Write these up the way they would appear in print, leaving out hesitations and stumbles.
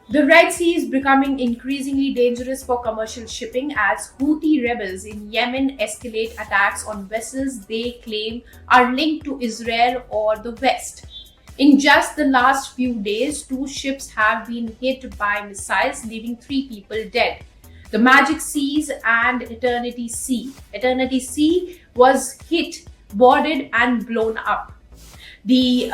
The Red Sea is becoming increasingly dangerous for commercial shipping as Houthi rebels in Yemen escalate attacks on vessels they claim are linked to Israel or the West. In just the last few days, two ships have been hit by missiles, leaving three people dead. The Magic Seas and Eternity Sea. Eternity Sea was hit, boarded, and blown up. The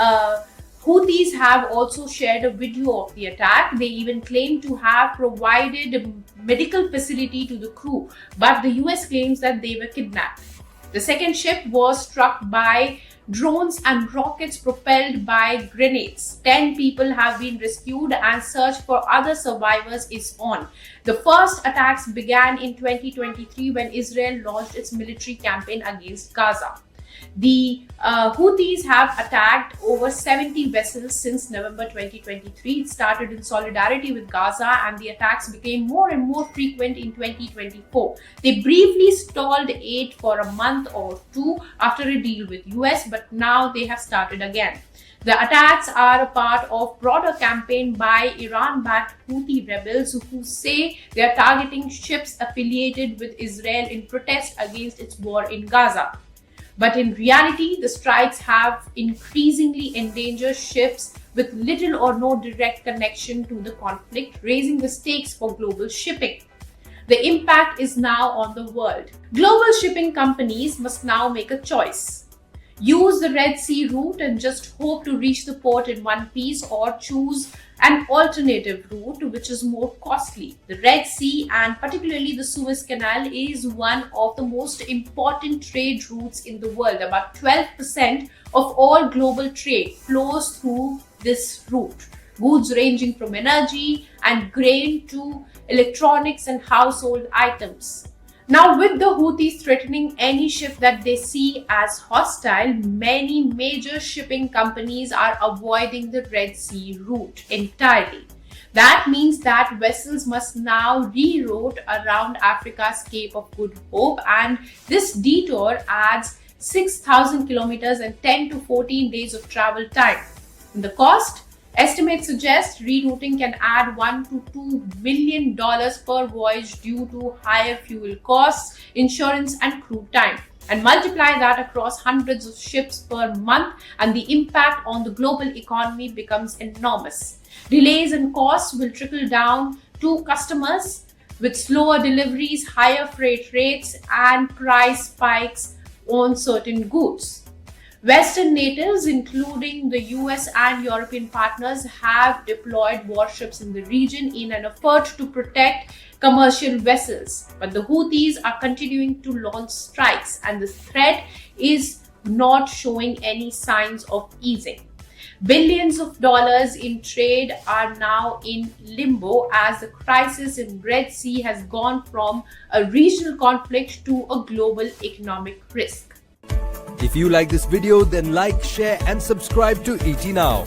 Houthis have also shared a video of the attack. They even claim to have provided a medical facility to the crew, but the US claims that they were kidnapped. The second ship was struck by drones and rockets propelled by grenades. 10 people have been rescued and search for other survivors is on. The first attacks began in 2023 when Israel launched its military campaign against Gaza. The Houthis have attacked over 70 vessels since November 2023. It started in solidarity with Gaza and the attacks became more and more frequent in 2024. They briefly stalled aid for a month or two after a deal with US, but now they have started again. The attacks are a part of broader campaign by Iran-backed Houthi rebels who say they are targeting ships affiliated with Israel in protest against its war in Gaza. But in reality, the strikes have increasingly endangered ships with little or no direct connection to the conflict, raising the stakes for global shipping. The impact is now on the world. Global shipping companies must now make a choice. Use the Red Sea route and just hope to reach the port in one piece, or choose an alternative route which is more costly. The Red Sea and particularly the Suez Canal is one of the most important trade routes in the world. About 12% of all global trade flows through this route. Goods ranging from energy and grain to electronics and household items. Now, with the Houthis threatening any ship that they see as hostile, many major shipping companies are avoiding the Red Sea route entirely. That means that vessels must now reroute around Africa's Cape of Good Hope, and this detour adds 6,000 kilometers and 10 to 14 days of travel time. The cost? Estimates suggest rerouting can add $1 to $2 million per voyage due to higher fuel costs, insurance, and crew time. And multiply that across hundreds of ships per month, and the impact on the global economy becomes enormous. Delays and costs will trickle down to customers with slower deliveries, higher freight rates, and price spikes on certain goods. Western natives, including the US and European partners, have deployed warships in the region in an effort to protect commercial vessels. But the Houthis are continuing to launch strikes, and the threat is not showing any signs of easing. Billions of dollars in trade are now in limbo as the crisis in Red Sea has gone from a regional conflict to a global economic risk. If you like this video, then like, share and subscribe to ET Now.